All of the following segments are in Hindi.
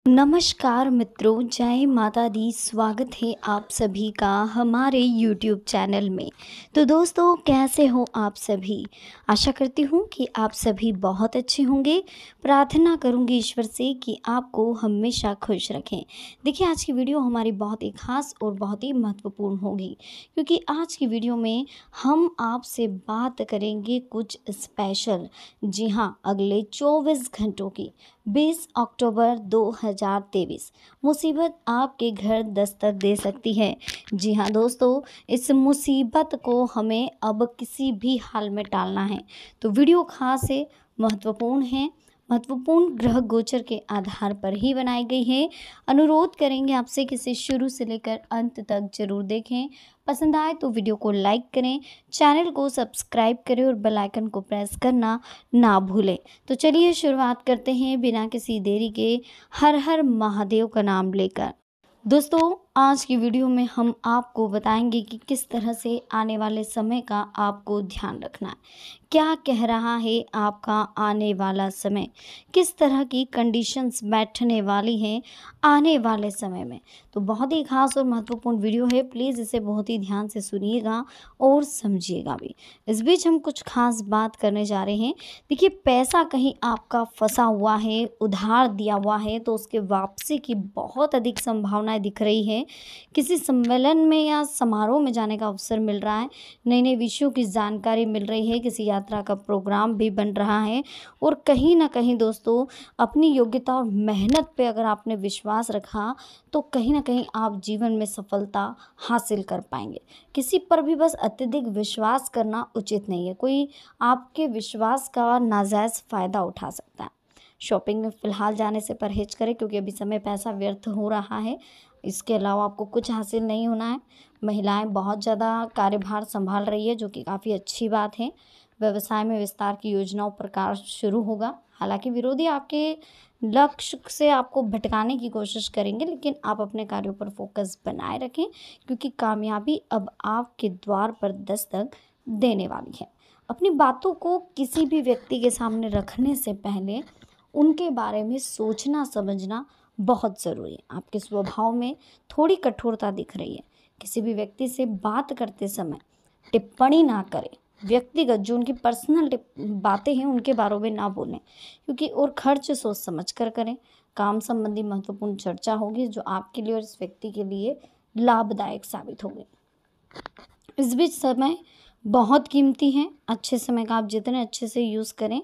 नमस्कार मित्रों, जय माता दी। स्वागत है आप सभी का हमारे YouTube चैनल में। तो दोस्तों, कैसे हो आप सभी? आशा करती हूँ कि आप सभी बहुत अच्छे होंगे। प्रार्थना करूँगी ईश्वर से कि आपको हमेशा खुश रखें। देखिए, आज की वीडियो हमारी बहुत ही खास और बहुत ही महत्वपूर्ण होगी, क्योंकि आज की वीडियो में हम आपसे बात करेंगे कुछ स्पेशल। जी हाँ, अगले 24 घंटों की 20 अक्टूबर 2023 मुसीबत आपके घर दस्तक दे सकती है। जी हाँ दोस्तों, इस मुसीबत को हमें अब किसी भी हाल में टालना है। तो वीडियो खास है, महत्वपूर्ण है, महत्वपूर्ण ग्रह गोचर के आधार पर ही बनाई गई है। अनुरोध करेंगे आपसे कि इसे शुरू से लेकर अंत तक जरूर देखें। पसंद आए तो वीडियो को लाइक करें, चैनल को सब्सक्राइब करें और बेल आइकन को प्रेस करना ना भूलें। तो चलिए शुरुआत करते हैं बिना किसी देरी के, हर हर महादेव का नाम लेकर। दोस्तों, आज की वीडियो में हम आपको बताएंगे कि किस तरह से आने वाले समय का आपको ध्यान रखना है। क्या कह रहा है आपका आने वाला समय, किस तरह की कंडीशंस बैठने वाली हैं आने वाले समय में। तो बहुत ही खास और महत्वपूर्ण वीडियो है, प्लीज़ इसे बहुत ही ध्यान से सुनिएगा और समझिएगा भी। इस बीच हम कुछ खास बात करने जा रहे हैं। देखिए, पैसा कहीं आपका फंसा हुआ है, उधार दिया हुआ है, तो उसके वापसी की बहुत अधिक संभावनाएं दिख रही है। किसी सम्मेलन में या समारोह में जाने का अवसर मिल रहा है, नए नए विषयों की जानकारी मिल रही है, किसी यात्रा का प्रोग्राम भी बन रहा है। और कहीं ना कहीं दोस्तों, अपनी योग्यता और मेहनत पे अगर आपने विश्वास रखा तो कहीं ना कहीं आप जीवन में सफलता हासिल कर पाएंगे। किसी पर भी बस अत्यधिक विश्वास करना उचित नहीं है, कोई आपके विश्वास का नाजायज़ फ़ायदा उठा सकता है। शॉपिंग में फ़िलहाल जाने से परहेज करें, क्योंकि अभी समय पैसा व्यर्थ हो रहा है। इसके अलावा आपको कुछ हासिल नहीं होना है। महिलाएं बहुत ज़्यादा कार्यभार संभाल रही है, जो कि काफ़ी अच्छी बात है। व्यवसाय में विस्तार की योजनाओं पर कार्य शुरू होगा। हालांकि विरोधी आपके लक्ष्य से आपको भटकाने की कोशिश करेंगे, लेकिन आप अपने कार्यों पर फोकस बनाए रखें, क्योंकि कामयाबी अब आपके द्वार पर दस्तक देने वाली है। अपनी बातों को किसी भी व्यक्ति के सामने रखने से पहले उनके बारे में सोचना समझना बहुत ज़रूरी है। आपके स्वभाव में थोड़ी कठोरता दिख रही है। किसी भी व्यक्ति से बात करते समय टिप्पणी ना करें। व्यक्तिगत जो उनकी पर्सनल बातें हैं उनके बारे में ना बोलें, क्योंकि और खर्च सोच समझ कर करें। काम संबंधी महत्वपूर्ण चर्चा होगी, जो आपके लिए और इस व्यक्ति के लिए लाभदायक साबित होगी। इस बीच समय बहुत कीमती है। अच्छे समय का आप जितने अच्छे से यूज़ करें,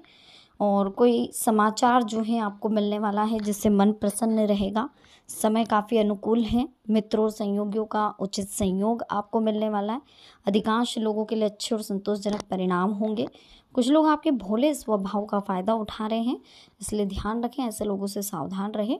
और कोई समाचार जो है आपको मिलने वाला है जिससे मन प्रसन्न रहेगा। समय काफ़ी अनुकूल है। मित्रों और सहयोगियों का उचित संयोग आपको मिलने वाला है। अधिकांश लोगों के लिए अच्छे और संतोषजनक परिणाम होंगे। कुछ लोग आपके भोले स्वभाव का फ़ायदा उठा रहे हैं, इसलिए ध्यान रखें, ऐसे लोगों से सावधान रहें।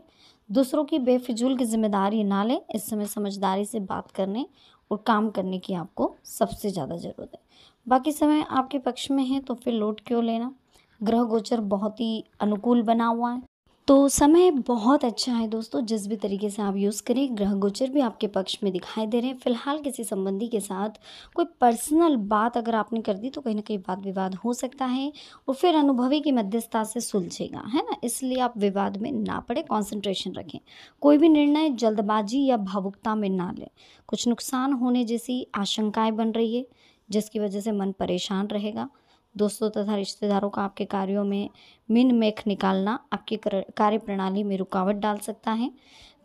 दूसरों की बेफिजूल की जिम्मेदारी ना लें। इस समय समझदारी से बात करने और काम करने की आपको सबसे ज़्यादा ज़रूरत है। बाकी समय आपके पक्ष में है, तो फिर लोड क्यों लेना। ग्रह गोचर बहुत ही अनुकूल बना हुआ है, तो समय बहुत अच्छा है दोस्तों। जिस भी तरीके से आप यूज़ करें, ग्रह गोचर भी आपके पक्ष में दिखाई दे रहे हैं। फिलहाल किसी संबंधी के साथ कोई पर्सनल बात अगर आपने कर दी तो कहीं ना कहीं वाद विवाद हो सकता है, और फिर अनुभवी की मध्यस्थता से सुलझेगा, है ना। इसलिए आप विवाद में ना पड़े, कंसंट्रेशन रखें। कोई भी निर्णय जल्दबाजी या भावुकता में ना लें। कुछ नुकसान होने जैसी आशंकाएं बन रही है, जिसकी वजह से मन परेशान रहेगा। दोस्तों तथा रिश्तेदारों का आपके कार्यों में मिन मेख निकालना आपकी कार्य प्रणाली में रुकावट डाल सकता है।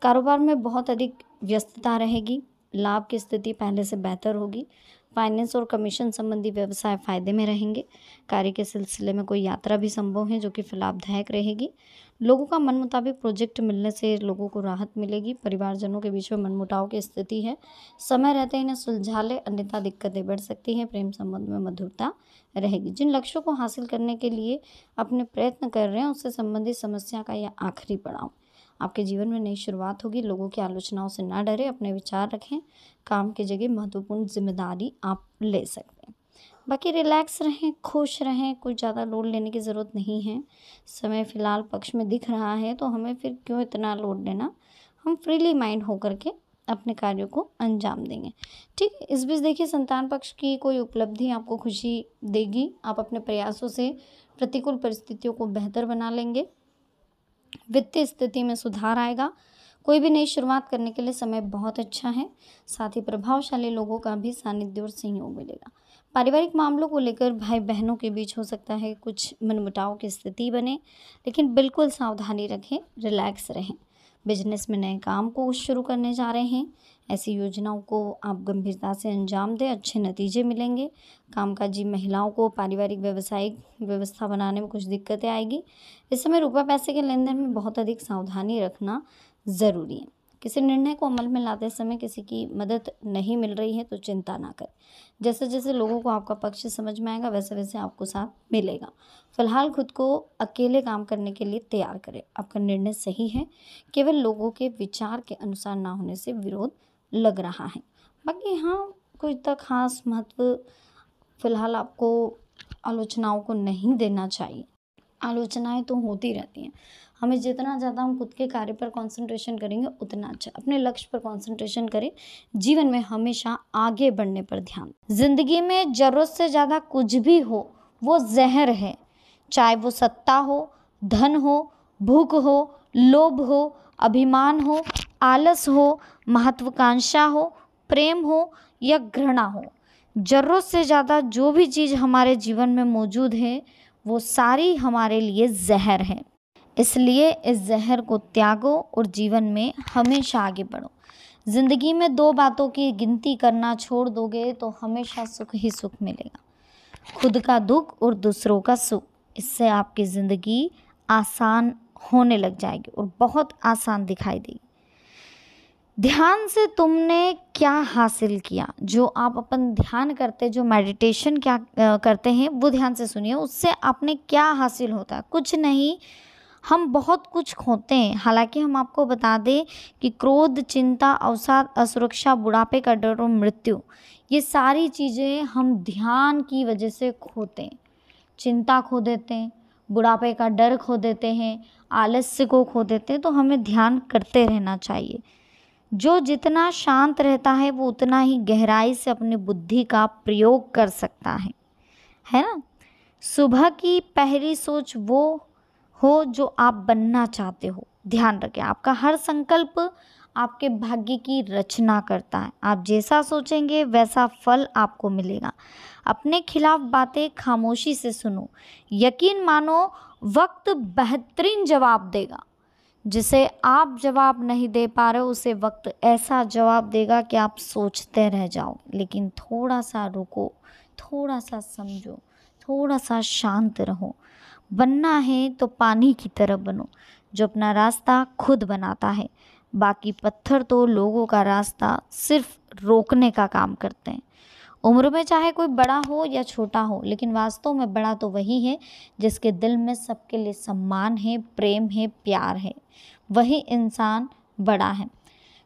कारोबार में बहुत अधिक व्यस्तता रहेगी। लाभ की स्थिति पहले से बेहतर होगी। फाइनेंस और कमीशन संबंधी व्यवसाय फायदे में रहेंगे। कार्य के सिलसिले में कोई यात्रा भी संभव है, जो कि लाभदायक रहेगी। लोगों का मन मुताबिक प्रोजेक्ट मिलने से लोगों को राहत मिलेगी। परिवारजनों के बीच में मनमुटाव की स्थिति है, समय रहते इन्हें सुलझा ले, अन्यथा दिक्कतें बढ़ सकती हैं। प्रेम संबंध में मधुरता रहेगी। जिन लक्ष्यों को हासिल करने के लिए अपने प्रयत्न कर रहे हैं, उससे संबंधित समस्या का यह आखिरी पड़ाव। आपके जीवन में नई शुरुआत होगी। लोगों की आलोचनाओं से ना डरे, अपने विचार रखें। काम की जगह महत्वपूर्ण जिम्मेदारी आप ले सकते हैं। बाकी रिलैक्स रहें, खुश रहें, कोई ज़्यादा लोड लेने की ज़रूरत नहीं है। समय फ़िलहाल पक्ष में दिख रहा है, तो हमें फिर क्यों इतना लोड लेना। हम फ्रीली माइंड होकर के अपने कार्यों को अंजाम देंगे। ठीक है। इस बीच देखिए, संतान पक्ष की कोई उपलब्धि आपको खुशी देगी। आप अपने प्रयासों से प्रतिकूल परिस्थितियों को बेहतर बना लेंगे। वित्तीय स्थिति में सुधार आएगा। कोई भी नई शुरुआत करने के लिए समय बहुत अच्छा है। साथ ही प्रभावशाली लोगों का भी सानिध्य और सहयोग मिलेगा। पारिवारिक मामलों को लेकर भाई बहनों के बीच हो सकता है कुछ मनमुटाव की स्थिति बने, लेकिन बिल्कुल सावधानी रखें, रिलैक्स रहें। बिजनेस में नए काम को शुरू करने जा रहे हैं, ऐसी योजनाओं को आप गंभीरता से अंजाम दें, अच्छे नतीजे मिलेंगे। कामकाजी महिलाओं को पारिवारिक व्यवसायिक व्यवस्था बनाने में कुछ दिक्कतें आएगी। इस समय रुपये पैसे के लेन देन में बहुत अधिक सावधानी रखना ज़रूरी है। किसी निर्णय को अमल में लाते समय किसी की मदद नहीं मिल रही है तो चिंता ना करें। जैसे जैसे लोगों को आपका पक्ष समझ में आएगा वैसे वैसे आपको साथ मिलेगा। फिलहाल खुद को अकेले काम करने के लिए तैयार करें। आपका निर्णय सही है, केवल लोगों के विचार के अनुसार ना होने से विरोध लग रहा है। बाकी हाँ, कोई इतना खास महत्व फिलहाल आपको आलोचनाओं को नहीं देना चाहिए। आलोचनाएं तो होती रहती हैं। हमें जितना ज़्यादा हम खुद के कार्य पर कंसंट्रेशन करेंगे उतना अच्छा। अपने लक्ष्य पर कंसंट्रेशन करें। जीवन में हमेशा आगे बढ़ने पर ध्यान। जिंदगी में ज़रूरत से ज़्यादा कुछ भी हो वो जहर है। चाहे वो सत्ता हो, धन हो, भूख हो, लोभ हो, अभिमान हो, आलस हो, महत्वाकांक्षा हो, प्रेम हो या घृणा हो। ज़रूरत से ज़्यादा जो भी चीज़ हमारे जीवन में मौजूद है वो सारी हमारे लिए जहर है। इसलिए इस जहर को त्यागो और जीवन में हमेशा आगे बढ़ो। ज़िंदगी में 2 बातों की गिनती करना छोड़ दोगे तो हमेशा सुख ही सुख मिलेगा, खुद का दुख और दूसरों का सुख। इससे आपकी ज़िंदगी आसान होने लग जाएगी और बहुत आसान दिखाई देगी। ध्यान से तुमने क्या हासिल किया। जो आप अपन ध्यान करते, जो मेडिटेशन क्या करते हैं वो ध्यान से सुनिए। उससे आपने क्या हासिल होता है? कुछ नहीं, हम बहुत कुछ खोते हैं। हालांकि हम आपको बता दें कि क्रोध, चिंता, अवसाद, असुरक्षा, बुढ़ापे का डर और मृत्यु, ये सारी चीज़ें हम ध्यान की वजह से खोते हैं। चिंता खो देते हैं, बुढ़ापे का डर खो देते हैं, आलस्य को खो देते हैं। तो हमें ध्यान करते रहना चाहिए। जो जितना शांत रहता है वो उतना ही गहराई से अपनी बुद्धि का प्रयोग कर सकता है ना। सुबह की पहली सोच वो हो जो आप बनना चाहते हो। ध्यान रखें, आपका हर संकल्प आपके भाग्य की रचना करता है। आप जैसा सोचेंगे वैसा फल आपको मिलेगा। अपने खिलाफ बातें खामोशी से सुनो। यकीन मानो वक्त बेहतरीन जवाब देगा। जिसे आप जवाब नहीं दे पा रहे हो उसे वक्त ऐसा जवाब देगा कि आप सोचते रह जाओ। लेकिन थोड़ा सा रुको, थोड़ा सा समझो, थोड़ा सा शांत रहो। बनना है तो पानी की तरह बनो, जो अपना रास्ता खुद बनाता है। बाकी पत्थर तो लोगों का रास्ता सिर्फ रोकने का काम करते हैं। उम्र में चाहे कोई बड़ा हो या छोटा हो, लेकिन वास्तव में बड़ा तो वही है जिसके दिल में सबके लिए सम्मान है, प्रेम है, प्यार है। वही इंसान बड़ा है।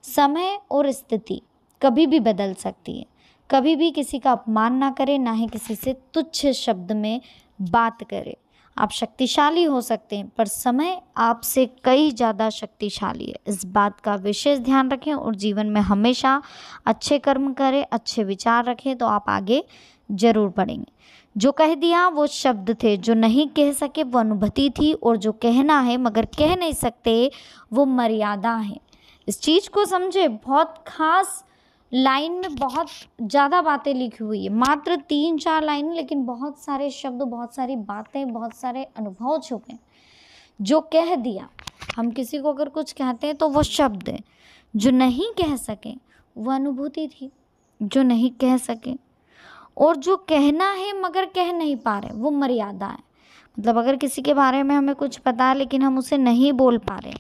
समय और स्थिति कभी भी बदल सकती है। कभी भी किसी का अपमान ना करें, ना ही किसी से तुच्छ शब्द में बात करें। आप शक्तिशाली हो सकते हैं पर समय आपसे कई ज़्यादा शक्तिशाली है। इस बात का विशेष ध्यान रखें और जीवन में हमेशा अच्छे कर्म करें, अच्छे विचार रखें तो आप आगे जरूर बढ़ेंगे। जो कह दिया वो शब्द थे, जो नहीं कह सके वो अनुभूति थी, और जो कहना है मगर कह नहीं सकते वो मर्यादा है। इस चीज़ को समझे। बहुत खास लाइन में बहुत ज़्यादा बातें लिखी हुई है, मात्र 3-4 लाइन, लेकिन बहुत सारे शब्द, बहुत सारी बातें, बहुत सारे अनुभव छुपे हैं। जो कह दिया, हम किसी को अगर कुछ कहते हैं तो वो शब्द है। जो नहीं कह सके वो अनुभूति थी, जो नहीं कह सके। और जो कहना है मगर कह नहीं पा रहे वो मर्यादा है। मतलब अगर किसी के बारे में हमें कुछ पता है लेकिन हम उसे नहीं बोल पा रहे,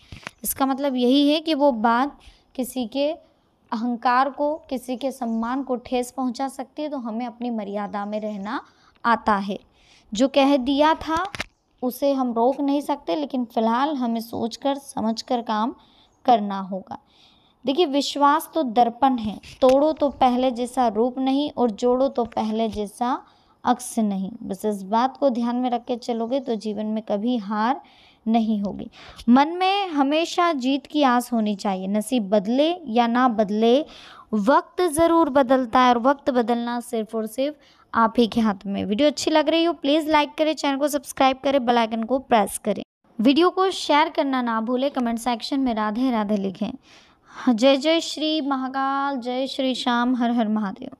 इसका मतलब यही है कि वो बात किसी के अहंकार को, किसी के सम्मान को ठेस पहुंचा सकती है। तो हमें अपनी मर्यादा में रहना आता है। जो कह दिया था उसे हम रोक नहीं सकते, लेकिन फ़िलहाल हमें सोचकर समझकर काम करना होगा। देखिए, विश्वास तो दर्पण है, तोड़ो तो पहले जैसा रूप नहीं और जोड़ो तो पहले जैसा अक्स नहीं। बस इस बात को ध्यान में रख के चलोगे तो जीवन में कभी हार नहीं होगी। मन में हमेशा जीत की आस होनी चाहिए। नसीब बदले या ना बदले, वक्त ज़रूर बदलता है और वक्त बदलना सिर्फ और सिर्फ आप ही के हाथ में। वीडियो अच्छी लग रही हो प्लीज़ लाइक करें, चैनल को सब्सक्राइब करें, बेल आइकन को प्रेस करें। वीडियो को शेयर करना ना भूलें, कमेंट सेक्शन में राधे राधे लिखें। जय जय श्री महाकाल, जय श्री श्याम, हर हर महादेव।